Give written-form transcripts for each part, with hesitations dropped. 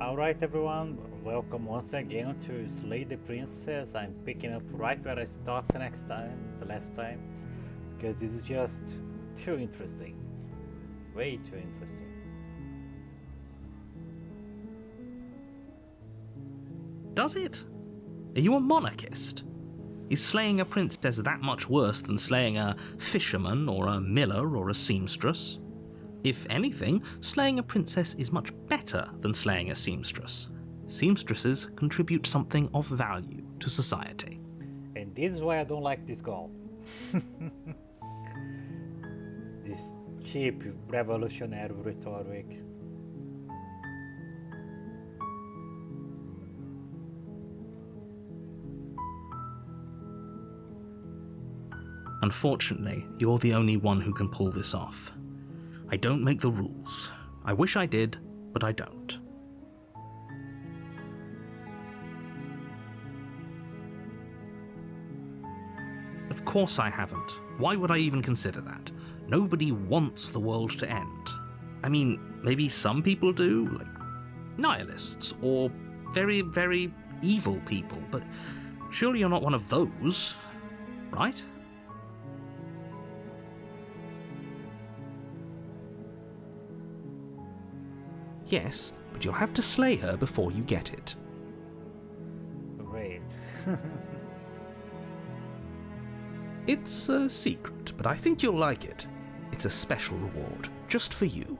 Alright everyone, welcome once again to Slay the Princess. I'm picking up right where I stopped the last time, because this is just too interesting. Way too interesting. Does it? Are you a monarchist? Is slaying a princess that much worse than slaying a fisherman or a miller or a seamstress? If anything, slaying a princess is much better than slaying a seamstress. Seamstresses contribute something of value to society. And this is why I don't like this goal. This cheap revolutionary rhetoric. Unfortunately, you're the only one who can pull this off. I don't make the rules. I wish I did, but I don't. Of course I haven't. Why would I even consider that? Nobody wants the world to end. I mean, maybe some people do, like nihilists, or very, very evil people, but surely you're not one of those, right? Yes, but you'll have to slay her before you get it. Great. It's a secret, but I think you'll like it. It's a special reward, just for you.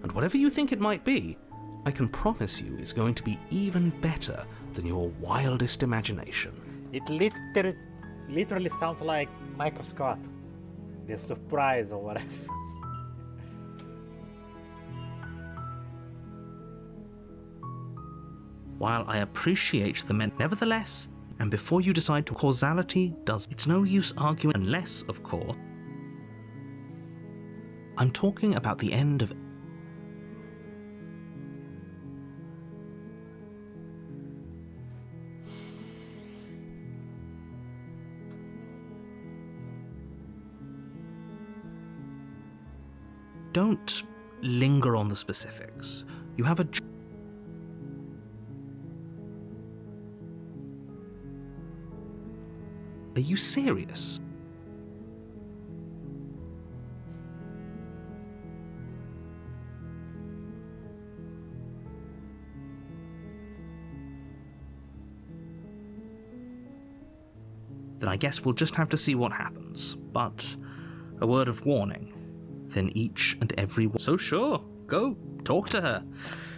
And whatever you think it might be, I can promise you it's going to be even better than your wildest imagination. It literally sounds like Michael Scott. The surprise or whatever. While I appreciate the men, nevertheless, and before you decide to causality does, it's no use arguing unless, of course, I'm talking about the end of Don't linger on the specifics. You have a Are you serious? Then I guess we'll just have to see what happens. But a word of warning. Then each and every one. So sure, go, talk to her.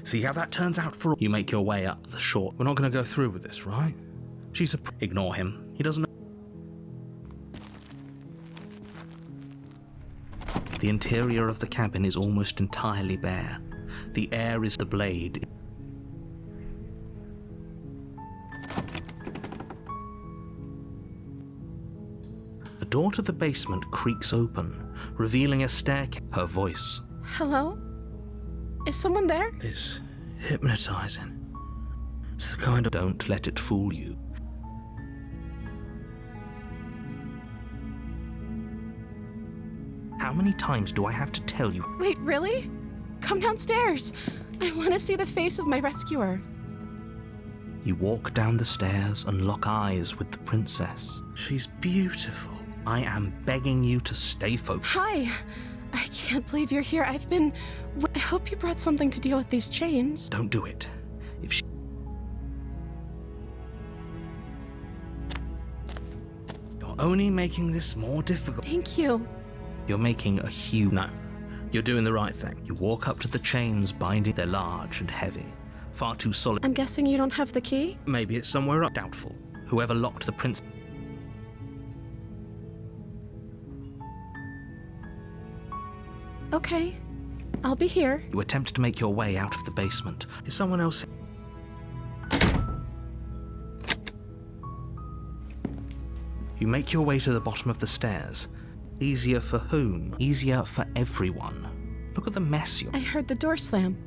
See how that turns out for you. Make your way up the shore. We're not going to go through with this, right? She's ignore him. He doesn't know. The interior of the cabin is almost entirely bare. The air is the blade. The door to the basement creaks open, revealing a staircase. Her voice. Hello? Is someone there? Is hypnotizing. It's the kind of don't let it fool you. How many times do I have to tell you? Wait, really? Come downstairs. I want to see the face of my rescuer. You walk down the stairs and lock eyes with the princess. She's beautiful. I am begging you to stay focused. Hi. I can't believe you're here. I hope you brought something to deal with these chains. Don't do it. If she... You're only making this more difficult. Thank you. You're making a huge... No. You're doing the right thing. You walk up to the chains binding. They're large and heavy. Far too solid. I'm guessing you don't have the key? Maybe it's somewhere up. Doubtful. Whoever locked the prince... Okay. I'll be here. You attempt to make your way out of the basement. Is someone else... You make your way to the bottom of the stairs. Easier for whom? Easier for everyone. Look at the mess you're... I heard the door slam.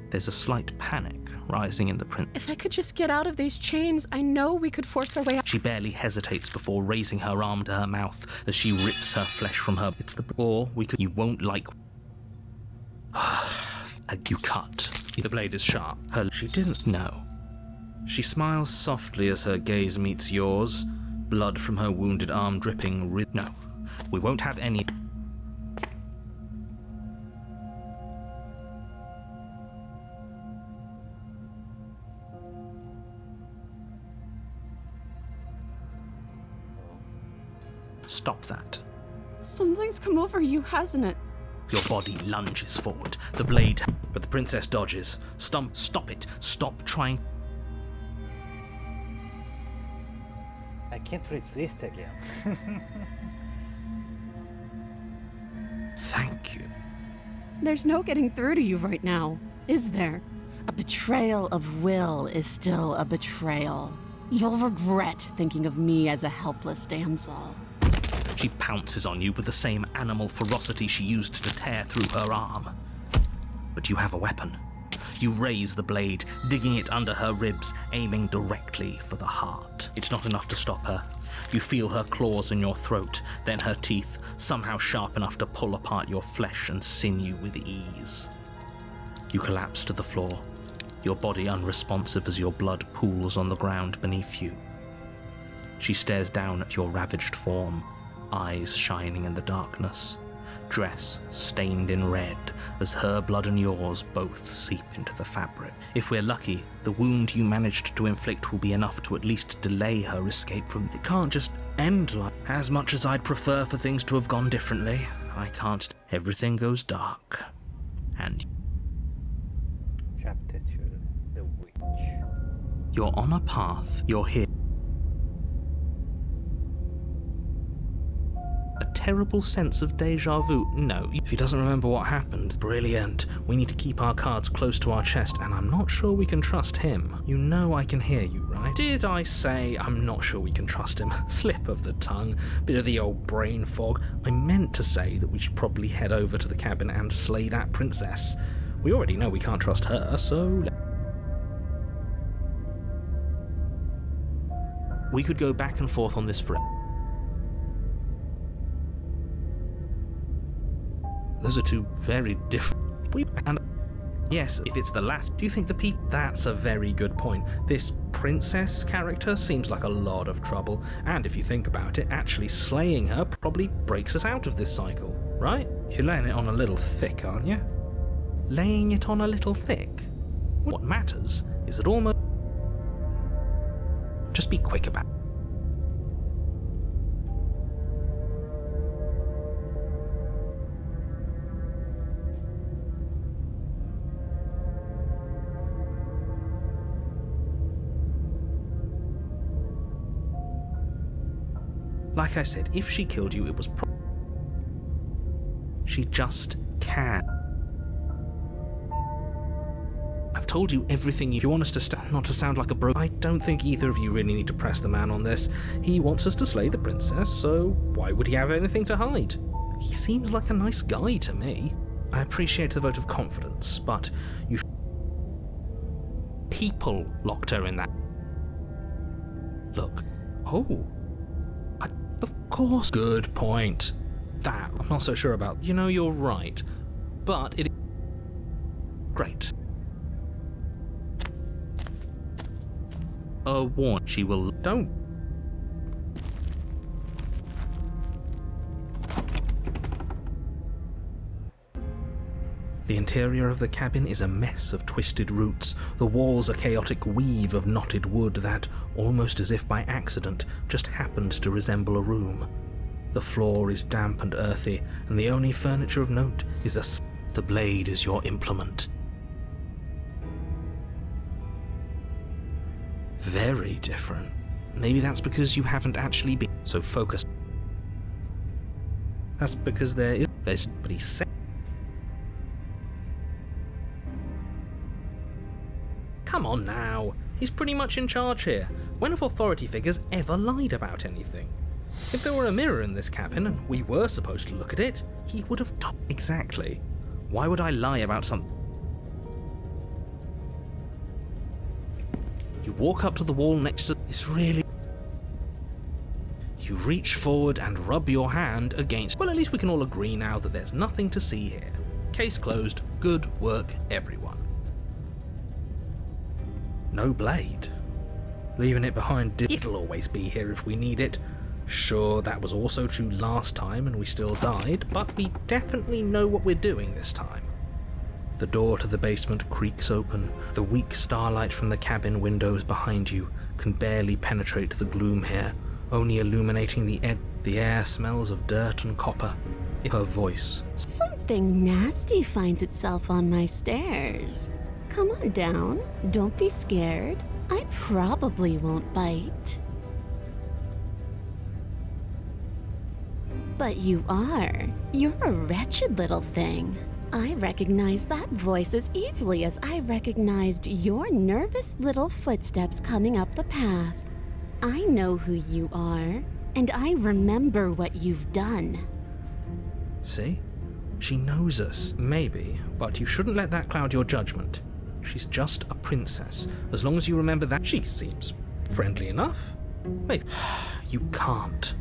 There's a slight panic rising in the prince. If I could just get out of these chains, I know we could force our way out. She barely hesitates before raising her arm to her mouth as she rips her flesh from her. It's the... Or we could... You won't like... You cut. The blade is sharp. She didn't know. She smiles softly as her gaze meets yours, blood from her wounded arm dripping. No, we won't have any. Stop that. Something's come over you, hasn't it? Your body lunges forward, the blade, but the princess dodges. Stop it. Stop trying. I can't resist again. Thank you. There's no getting through to you right now, is there? A betrayal of will is still a betrayal. You'll regret thinking of me as a helpless damsel. She pounces on you with the same animal ferocity she used to tear through her arm. But you have a weapon. You raise the blade, digging it under her ribs, aiming directly for the heart. It's not enough to stop her. You feel her claws in your throat, then her teeth, somehow sharp enough to pull apart your flesh and sinew with ease. You collapse to the floor, your body unresponsive as your blood pools on the ground beneath you. She stares down at your ravaged form, eyes shining in the darkness, dress stained in red as her blood and yours both seep into the fabric. If we're lucky, the wound you managed to inflict will be enough to at least delay her escape from... It can't just end like... As much as I'd prefer for things to have gone differently, I can't... Everything goes dark. And... Chapter 2, The Witch. You're on a path, you're here. A terrible sense of deja vu. No, if he doesn't remember what happened, brilliant. We need to keep our cards close to our chest, and I'm not sure we can trust him. You know I can hear you, right? Did I say I'm not sure we can trust him? Slip of the tongue, bit of the old brain fog. I meant to say that we should probably head over to the cabin and slay that princess. We already know we can't trust her, so... We could go back and forth on this forever. Those are two very different... And yes, if it's the last, do you think the people... That's a very good point. This princess character seems like a lot of trouble, and if you think about it, actually slaying her probably breaks us out of this cycle, right? You're laying it on a little thick, aren't you? Laying it on a little thick? What matters is that almost... Just be quick about it. Like I said, if she killed you, it was she just can. I've told you everything. If you want us to not to sound like a bro, I don't think either of you really need to press the man on this. He wants us to slay the princess, so why would he have anything to hide? He seems like a nice guy to me. I appreciate the vote of confidence, but you... People locked her in that... Look. Oh. Of course. Good point. That I'm not so sure about. You know, you're right. But it... Great. A warn. She will... Don't... The interior of the cabin is a mess of twisted roots. The walls a chaotic weave of knotted wood that, almost as if by accident, just happened to resemble a room. The floor is damp and earthy, and the only furniture of note is the blade is your implement. Very different. Maybe that's because you haven't actually been so focused. That's because there's but he said. Come on now, he's pretty much in charge here. When have authority figures ever lied about anything? If there were a mirror in this cabin and we were supposed to look at it, he would have told. Exactly. Why would I lie about something? You walk up to the wall next to... It's really... You reach forward and rub your hand against... Well, at least we can all agree now that there's nothing to see here. Case closed. Good work, everyone. No blade. Leaving it behind, it'll always be here if we need it. Sure, that was also true last time and we still died, but we definitely know what we're doing this time. The door to the basement creaks open. The weak starlight from the cabin windows behind you can barely penetrate the gloom here, only illuminating the edge. The air smells of dirt and copper. Her voice. Something nasty finds itself on my stairs. Come on down. Don't be scared. I probably won't bite. But you are. You're a wretched little thing. I recognize that voice as easily as I recognized your nervous little footsteps coming up the path. I know who you are, and I remember what you've done. See? She knows us, maybe, but you shouldn't let that cloud your judgment. She's just a princess. As long as you remember that, she seems friendly enough. Wait, you can't.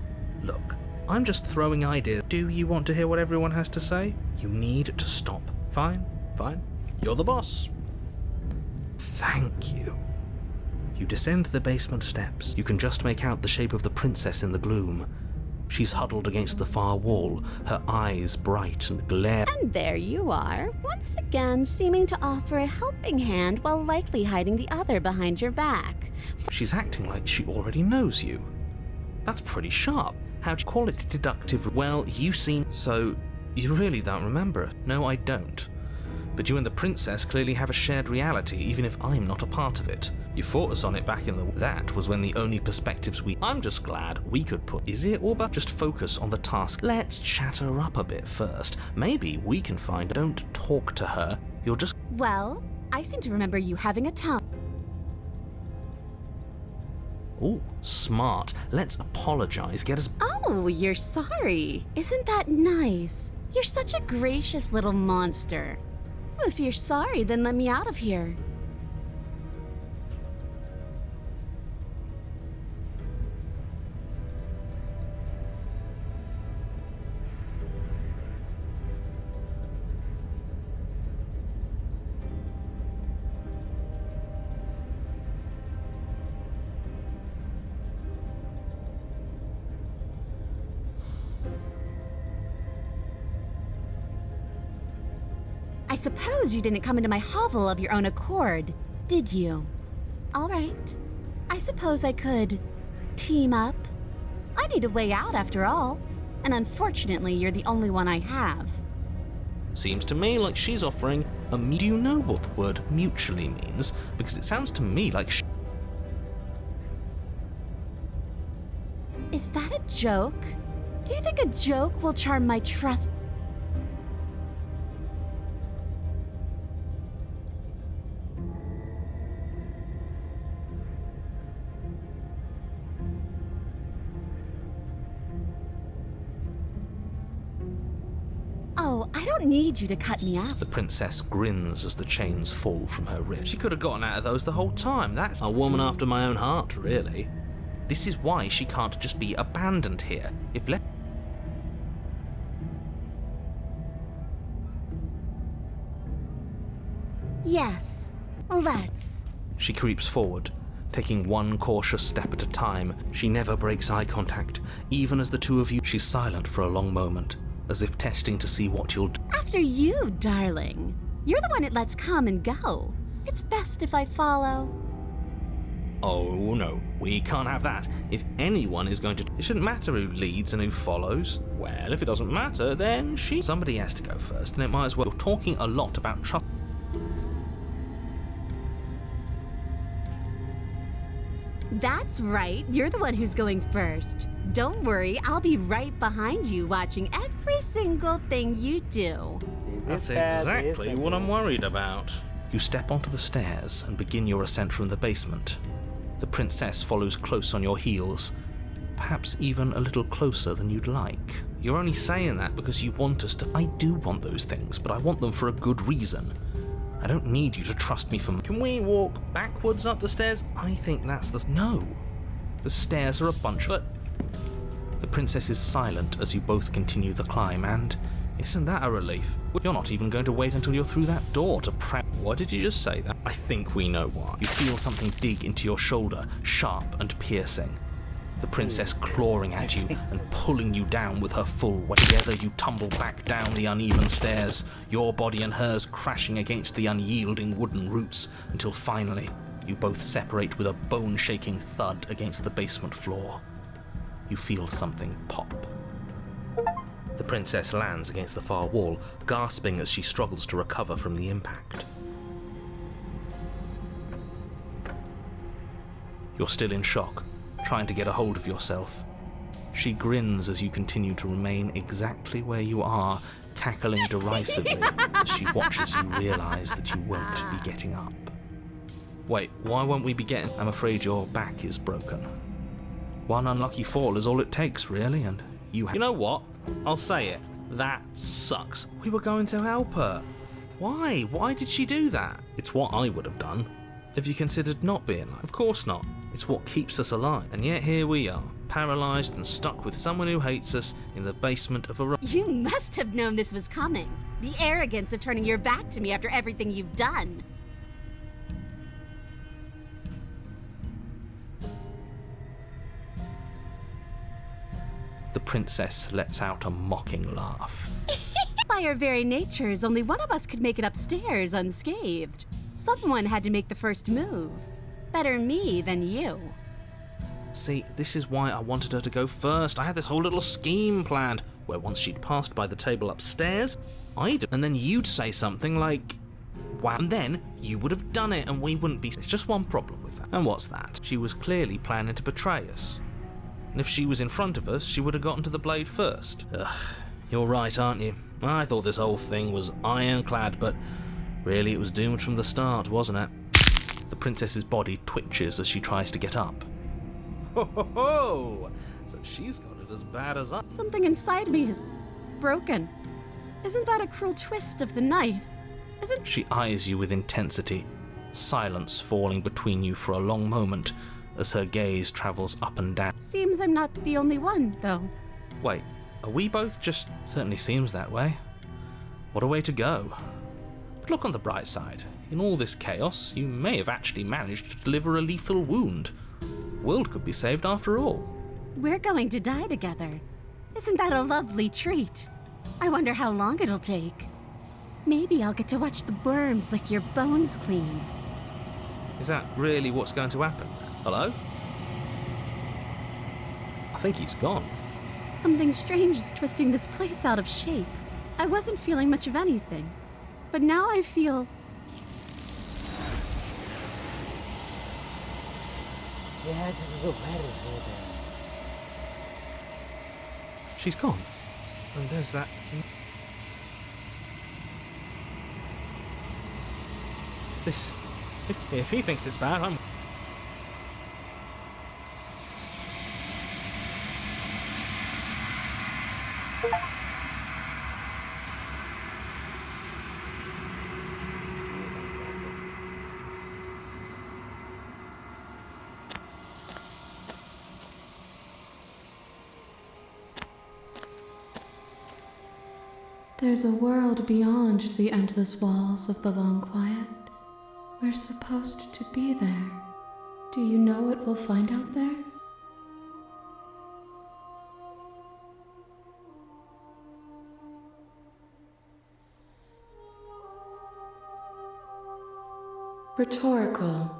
Look, I'm just throwing ideas. Do you want to hear what everyone has to say? You need to stop. Fine, fine. You're the boss. Thank you. You descend the basement steps. You can just make out the shape of the princess in the gloom. She's huddled against the far wall, her eyes bright and glare. And there you are, once again seeming to offer a helping hand while likely hiding the other behind your back. She's acting like she already knows you. That's pretty sharp. How'd you call it deductive? Well, you seem... So, you really don't remember? No, I don't. But you and the princess clearly have a shared reality, even if I'm not a part of it. You fought us on it back in the... That was when the only perspectives we... I'm just glad we could put... Is it, Orba? Just focus on the task. Let's chat her up a bit first. Maybe we can find... Don't talk to her. You're just... Well, I seem to remember you having a tongue. Ooh, smart. Let's apologize. Get us... Oh, you're sorry. Isn't that nice? You're such a gracious little monster. If you're sorry, then let me out of here. I suppose you didn't come into my hovel of your own accord, did you? All right. I suppose I could team up. I need a way out after all, and unfortunately you're the only one I have. Seems to me like she's offering a... Do you know what the word mutually means? Because it sounds to me like Is that a joke? Do you think a joke will charm my trust? Oh, I don't need you to cut me out. The princess grins as the chains fall from her wrist. She could have gotten out of those the whole time. That's a woman after my own heart, really. This is why she can't just be abandoned here. If let... Yes, let's. She creeps forward, taking one cautious step at a time. She never breaks eye contact, even as the two of you... She's silent for a long moment, as if testing to see what you'll do. After you, darling. You're the one it lets come and go. It's best if I follow. Oh no, we can't have that. If anyone is going to... It shouldn't matter who leads and who follows. Well, if it doesn't matter, then she... Somebody has to go first, and it might as well... You're talking a lot about trust... That's right, you're the one who's going first. Don't worry, I'll be right behind you watching every single thing you do. That's exactly what I'm worried about. You step onto the stairs and begin your ascent from the basement. The princess follows close on your heels, perhaps even a little closer than you'd like. You're only saying that because you want us to... I do want those things, but I want them for a good reason. I don't need you to trust me for... Can we walk backwards up the stairs? I think that's the... No. The stairs are a bunch of... The princess is silent as you both continue the climb, and isn't that a relief? You're not even going to wait until you're through that door to prep... Why did you just say that? I think we know why. You feel something dig into your shoulder, sharp and piercing. The princess clawing at you and pulling you down with her full weight. Together you tumble back down the uneven stairs, your body and hers crashing against the unyielding wooden roots, until finally you both separate with a bone-shaking thud against the basement floor. You feel something pop. The princess lands against the far wall, gasping as she struggles to recover from the impact. You're still in shock, trying to get a hold of yourself. She grins as you continue to remain exactly where you are, cackling derisively as she watches you realise that you won't be getting up. Wait, why won't we be getting... I'm afraid your back is broken. One unlucky fall is all it takes, really, and you know what? I'll say it. That sucks. We were going to help her. Why? Why did she do that? It's what I would have done. Have you considered not being alive? Of course not. It's what keeps us alive. And yet here we are, paralysed and stuck with someone who hates us in the basement of a... You must have known this was coming. The arrogance of turning your back to me after everything you've done. The princess lets out a mocking laugh. By our very natures, only one of us could make it upstairs unscathed. Someone had to make the first move. Better me than you. See, this is why I wanted her to go first. I had this whole little scheme planned, where once she'd passed by the table upstairs, and then you'd say something like, wow, and then you would have done it and we wouldn't be... It's just one problem with that. And what's that? She was clearly planning to betray us. And if she was in front of us, she would have gotten to the blade first. Ugh, you're right, aren't you? I thought this whole thing was ironclad, but really it was doomed from the start, wasn't it? The princess's body twitches as she tries to get up. Ho ho ho! So she's got it as bad as I... Something inside me is broken. Isn't that a cruel twist of the knife? Isn't... She eyes you with intensity, silence falling between you for a long moment as her gaze travels up and down. Seems I'm not the only one, though. Wait, are we both just... Certainly seems that way. What a way to go. But look on the bright side. In all this chaos, you may have actually managed to deliver a lethal wound. The world could be saved after all. We're going to die together. Isn't that a lovely treat? I wonder how long it'll take. Maybe I'll get to watch the worms lick your bones clean. Is that really what's going to happen? Hello? I think he's gone. Something strange is twisting this place out of shape. I wasn't feeling much of anything, but now I feel... Yeah, this is a very good. She's gone. And there's that... This... If he thinks it's bad, I'm... There's a world beyond the endless walls of the long quiet. We're supposed to be there. Do you know what we'll find out there? Rhetorical.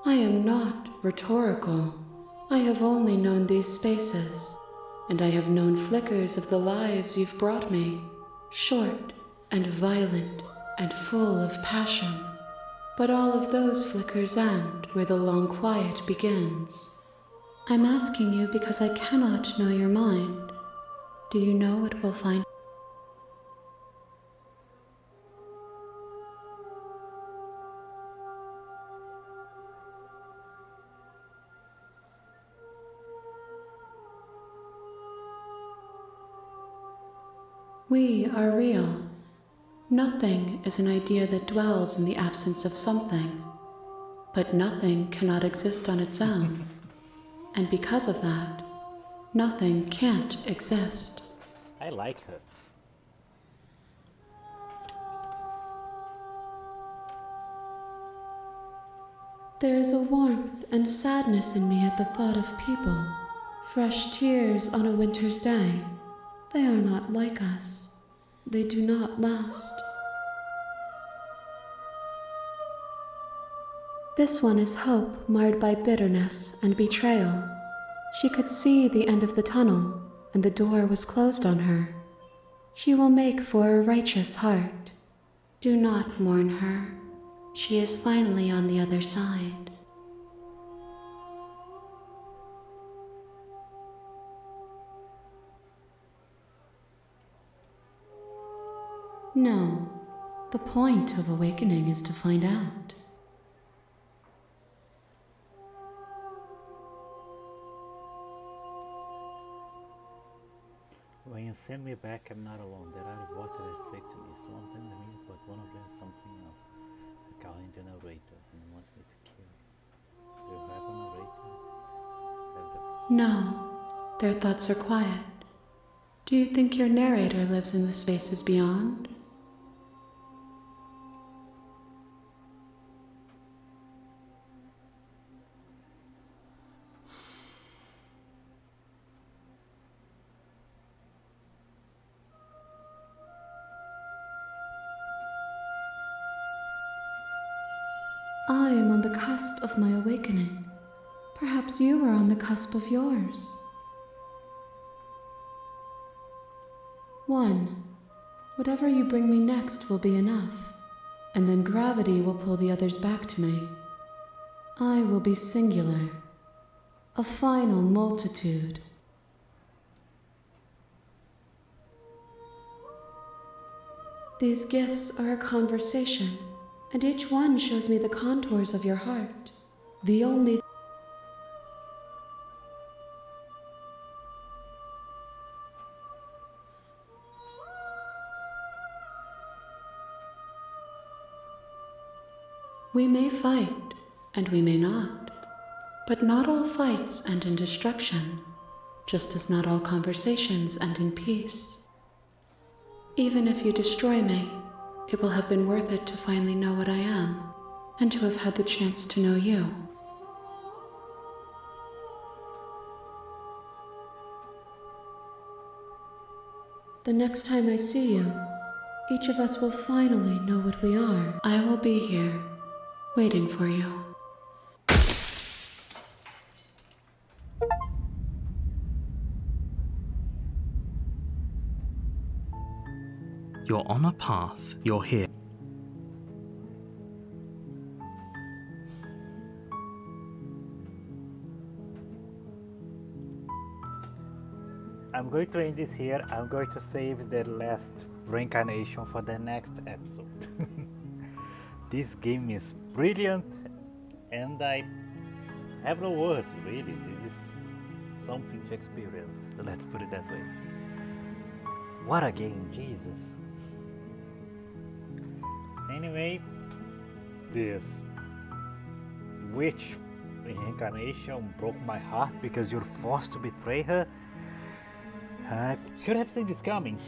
I am not rhetorical. I have only known these spaces, and I have known flickers of the lives you've brought me. Short and violent and full of passion. But all of those flickers end where the long quiet begins. I'm asking you because I cannot know your mind. Do you know what we'll find? We are real. Nothing is an idea that dwells in the absence of something. But nothing cannot exist on its own. And because of that, nothing can't exist. I like her. There is a warmth and sadness in me at the thought of people. Fresh tears on a winter's day. They are not like us. They do not last. This one is hope marred by bitterness and betrayal. She could see the end of the tunnel, and the door was closed on her. She will make for a righteous heart. Do not mourn her. She is finally on the other side. No, the point of awakening is to find out. When you send me back, I'm not alone. There are voices that speak to me. Some of them are me, but one of them is something else. Calling the narrator and wants me to kill you. Do you have a narrator? No, their thoughts are quiet. Do you think your narrator lives in the spaces beyond? I am on the cusp of my awakening. Perhaps you are on the cusp of yours. 1. Whatever you bring me next will be enough, and then gravity will pull the others back to me. I will be singular, a final multitude. These gifts are a conversation, and each one shows me the contours of your heart. The only We may fight, and we may not, but not all fights end in destruction, just as not all conversations end in peace. Even if you destroy me, it will have been worth it to finally know what I am, and to have had the chance to know you. The next time I see you, each of us will finally know what we are. I will be here, waiting for you. You're on a path, you're here. I'm going to end this here. I'm going to save the last reincarnation for the next episode. This game is brilliant, and I have no words, really. This is something to experience. Let's put it that way. What a game, Jesus. Anyway, this witch reincarnation broke my heart because you're forced to betray her. I should have seen this coming.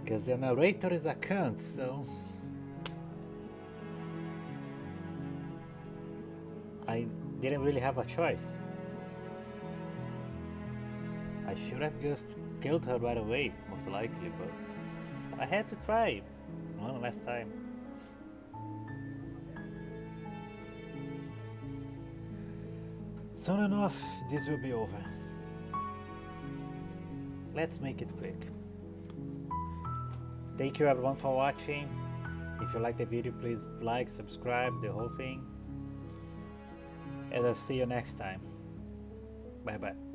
Because the narrator is a cunt, so I didn't really have a choice. I should have just killed her right away, most likely, but I had to try one last time. Soon enough, this will be over. Let's make it quick. Thank you everyone for watching. If you like the video, please like, subscribe, the whole thing. And I'll see you next time. Bye bye.